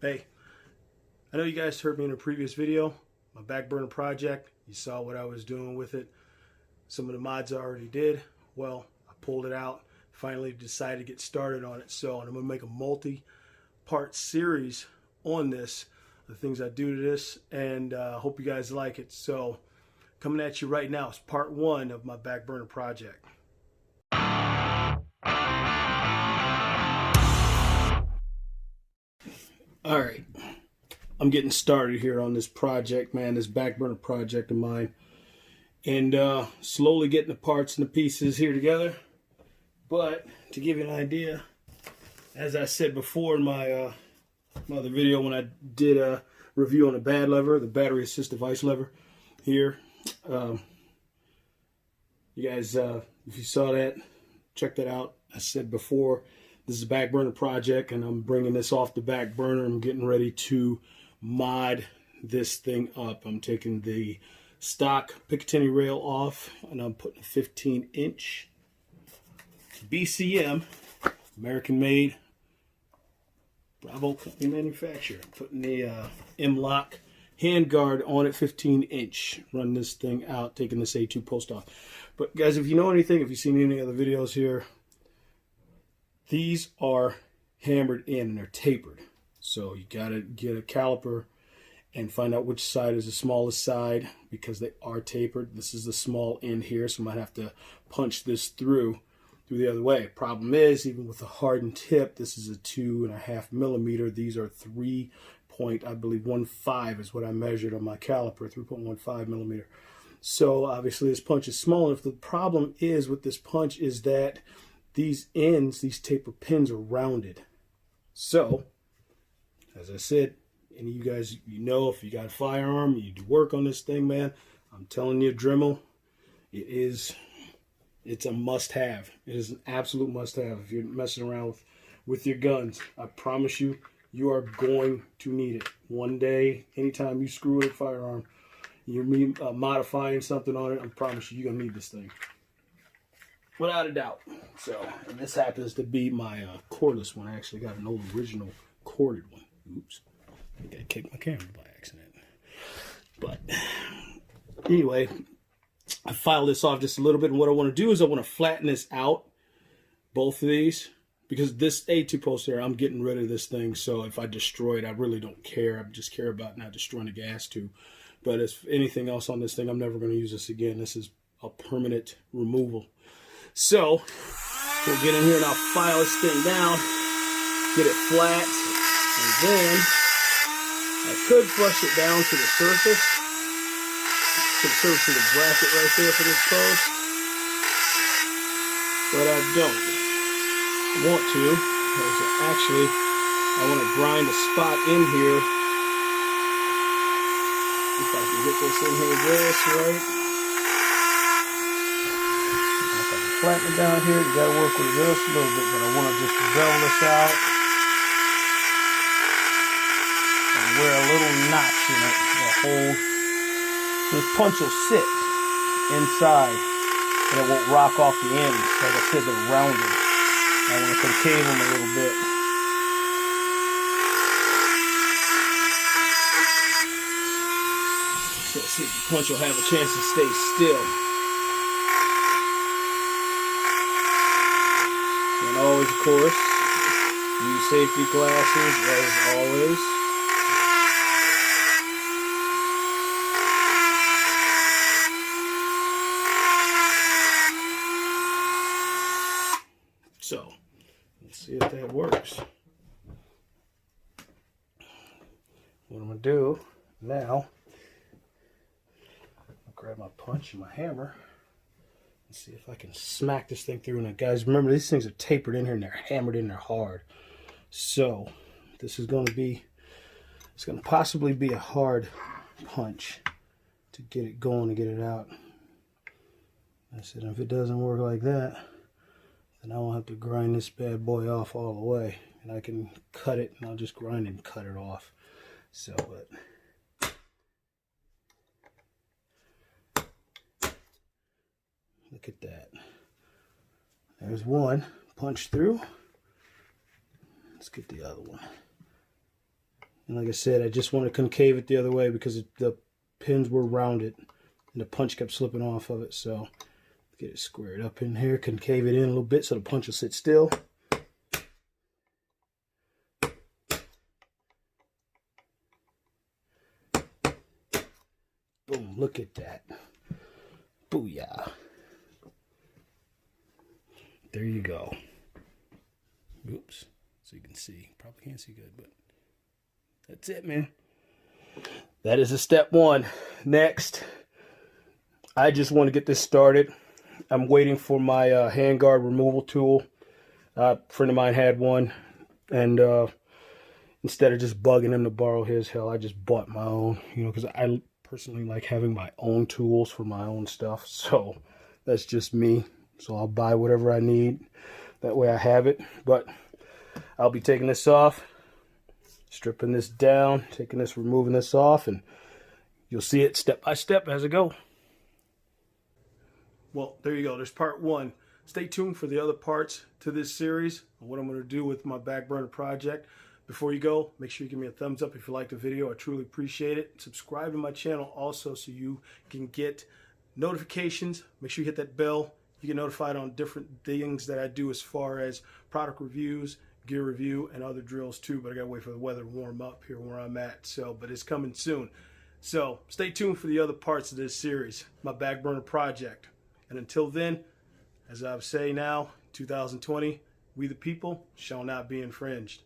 Hey, I know you guys heard me in a previous video, my back burner project. You saw what I was doing with it. Some of the mods I already did. Well, I pulled it out, finally decided to get started on it. So I'm going to make a multi-part series on this, the things I do to this, and hope you guys like it. So coming at you right now is part 1 of my back burner project. All right, I'm getting started here on this project, man, this back burner project of mine, and slowly getting the parts and the pieces here together. But to give you an idea, as I said before in my other video when I did a review on the BAD lever, the battery assist device lever here, you guys, if you saw that, check that out. I said before, this is a back burner project, and I'm bringing this off the back burner. I'm getting ready to mod this thing up. I'm taking the stock Picatinny rail off, and I'm putting a 15-inch BCM, American-made, Bravo company manufacturer. Putting the M-Lock handguard on it, 15-inch. Run this thing out, taking this A2 post off. But guys, if you know anything, if you've seen any other videos here, these are hammered in and they're tapered. So you gotta get a caliper and find out which side is the smallest side, because they are tapered. This is the small end here, so I might have to punch this through the other way. Problem is, even with a hardened tip, this is a 2.5 millimeter. These are 3.15 is what I measured on my caliper, 3.15 millimeter. So obviously this punch is small enough. The problem is with this punch is that these ends, these taper pins, are rounded. So, as I said, any of you guys, you know, if you got a firearm, you do work on this thing, man, I'm telling you, Dremel, it's a must-have. It is an absolute must-have if you're messing around with your guns. I promise you, you are going to need it. One day, anytime you screw with a firearm, you're modifying something on it, I promise you, you're going to need this thing. Without a doubt. So, and this happens to be my cordless one. I actually got an old original corded one. Oops. I think I kicked my camera by accident. But anyway, I filed this off just a little bit, and what I want to do is I want to flatten this out, both of these, because this A2 post here, I'm getting rid of this thing. So if I destroy it, I really don't care. I just care about not destroying the gas tube. But if anything else on this thing, I'm never going to use this again. This is a permanent removal. So we'll get in here and I'll file this thing down, get it flat, and then I could flush it down to the surface of the bracket right there for this post, but I don't want to, because actually I want to grind a spot in here. If I can get this in here just right. Flatten it down here. You gotta work with it just a little bit, but I want to just bevel this out and wear a little notch in it to hold. This punch will sit inside and it won't rock off the ends. Like I said, they're rounded. I want to concave them a little bit. So let's see if the punch will have a chance to stay still. And always, of course, use safety glasses as always. So, let's see if that works. What I'm going to do now, I'll grab my punch and my hammer. See if I can smack this thing through. Now, guys, remember, these things are tapered in here and they're hammered in there hard. So this is going to be, it's going to possibly be a hard punch to get it going, to get it out. I said, if it doesn't work like that, then I won't have to grind this bad boy off all the way, and I can cut it, and I'll just grind and cut it off. So, but look at that. There's one punch through. Let's get the other one. And like I said, I just want to concave it the other way because the pins were rounded and the punch kept slipping off of it. So get it squared up in here, concave it in a little bit so the punch will sit still. Boom, look at that. Booyah. There you go. Oops. So you can see. Probably can't see good, but that's it, man. That is a step one. Next, I just want to get this started. I'm waiting for my handguard removal tool. A friend of mine had one, and instead of just bugging him to borrow his, hell, I just bought my own, you know, because I personally like having my own tools for my own stuff. So that's just me. So I'll buy whatever I need. That way I have it. But I'll be taking this off, stripping this down, removing this off, and you'll see it step by step as I go. Well, there you go. There's part one. Stay tuned for the other parts to this series and what I'm going to do with my back burner project. Before you go, make sure you give me a thumbs up if you like the video. I truly appreciate it. Subscribe to my channel also so you can get notifications. Make sure you hit that bell. You get notified on different things that I do as far as product reviews, gear review, and other drills too. But I gotta wait for the weather to warm up here where I'm at. So, but it's coming soon. So stay tuned for the other parts of this series, my back burner project. And until then, as I say now, 2020, we the people shall not be infringed.